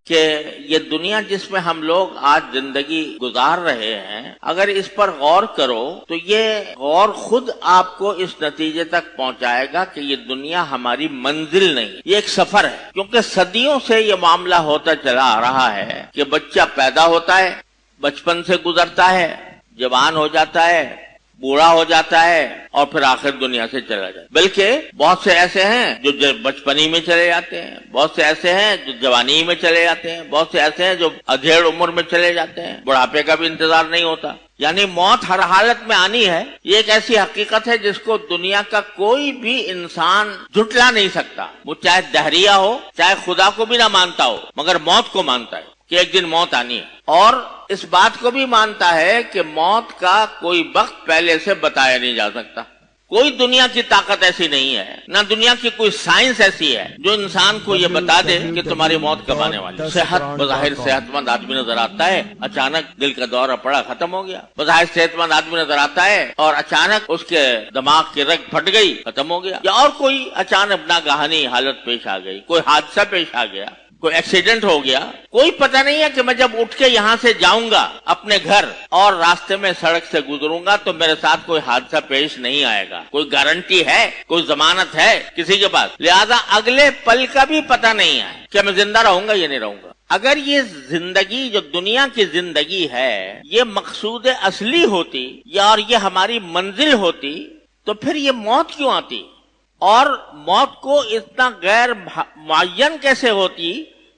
کہ یہ دنیا جس میں ہم لوگ آج زندگی گزار رہے ہیں، اگر اس پر غور کرو تو یہ غور خود آپ کو اس نتیجے تک پہنچائے گا کہ یہ دنیا ہماری منزل نہیں، یہ ایک سفر ہے۔ کیونکہ صدیوں سے یہ معاملہ ہوتا چلا آ رہا ہے کہ بچہ پیدا ہوتا ہے، بچپن سے گزرتا ہے، جوان ہو جاتا ہے، بوڑھا ہو جاتا ہے اور پھر آخر دنیا سے چلا جاتا ہے۔ بلکہ بہت سے ایسے ہیں جو بچپنی میں چلے جاتے ہیں، بہت سے ایسے ہیں جو جوانی میں چلے جاتے ہیں، بہت سے ایسے ہیں جو ادھیڑ عمر میں چلے جاتے ہیں، بڑھاپے کا بھی انتظار نہیں ہوتا۔ یعنی موت ہر حالت میں آنی ہے، یہ ایک ایسی حقیقت ہے جس کو دنیا کا کوئی بھی انسان جھٹلا نہیں سکتا، وہ چاہے دہریہ ہو، چاہے خدا کو بھی نہ مانتا ہو، مگر موت کو مانتا ہے کہ ایک دن موت آنی ہے، اور اس بات کو بھی مانتا ہے کہ موت کا کوئی وقت پہلے سے بتایا نہیں جا سکتا۔ کوئی دنیا کی طاقت ایسی نہیں ہے، نہ دنیا کی کوئی سائنس ایسی ہے جو انسان کو یہ بتا دے کہ تمہاری موت کب آنے والی ہے۔ صحت، بظاہر صحت مند آدمی نظر آتا ہے، اچانک دل کا دورہ پڑا، ختم ہو گیا۔ بظاہر صحت مند آدمی نظر آتا ہے اور اچانک اس کے دماغ کی رگ پھٹ گئی، ختم ہو گیا۔ یا اور کوئی اچانک ناگہانی حالت پیش آ گئی، کوئی حادثہ پیش آ گیا، کوئی ایکسیڈنٹ ہو گیا، کوئی پتہ نہیں ہے کہ میں جب اٹھ کے یہاں سے جاؤں گا اپنے گھر اور راستے میں سڑک سے گزروں گا تو میرے ساتھ کوئی حادثہ پیش نہیں آئے گا۔ کوئی گارنٹی ہے، کوئی ضمانت ہے کسی کے پاس؟ لہذا اگلے پل کا بھی پتہ نہیں ہے کہ میں زندہ رہوں گا یا نہیں رہوں گا۔ اگر یہ زندگی جو دنیا کی زندگی ہے یہ مقصود اصلی ہوتی یا اور یہ ہماری منزل ہوتی تو پھر یہ موت کیوں آتی، اور موت کو اتنا غیر معین کیسے ہوتی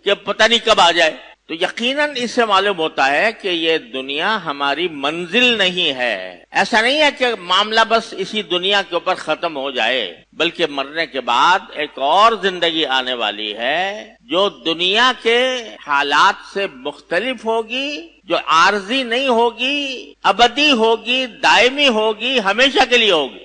کہ پتہ نہیں کب آ جائے؟ تو یقیناً اس سے معلوم ہوتا ہے کہ یہ دنیا ہماری منزل نہیں ہے۔ ایسا نہیں ہے کہ معاملہ بس اسی دنیا کے اوپر ختم ہو جائے، بلکہ مرنے کے بعد ایک اور زندگی آنے والی ہے جو دنیا کے حالات سے مختلف ہوگی، جو عارضی نہیں ہوگی، ابدی ہوگی، دائمی ہوگی، ہمیشہ کے لیے ہوگی۔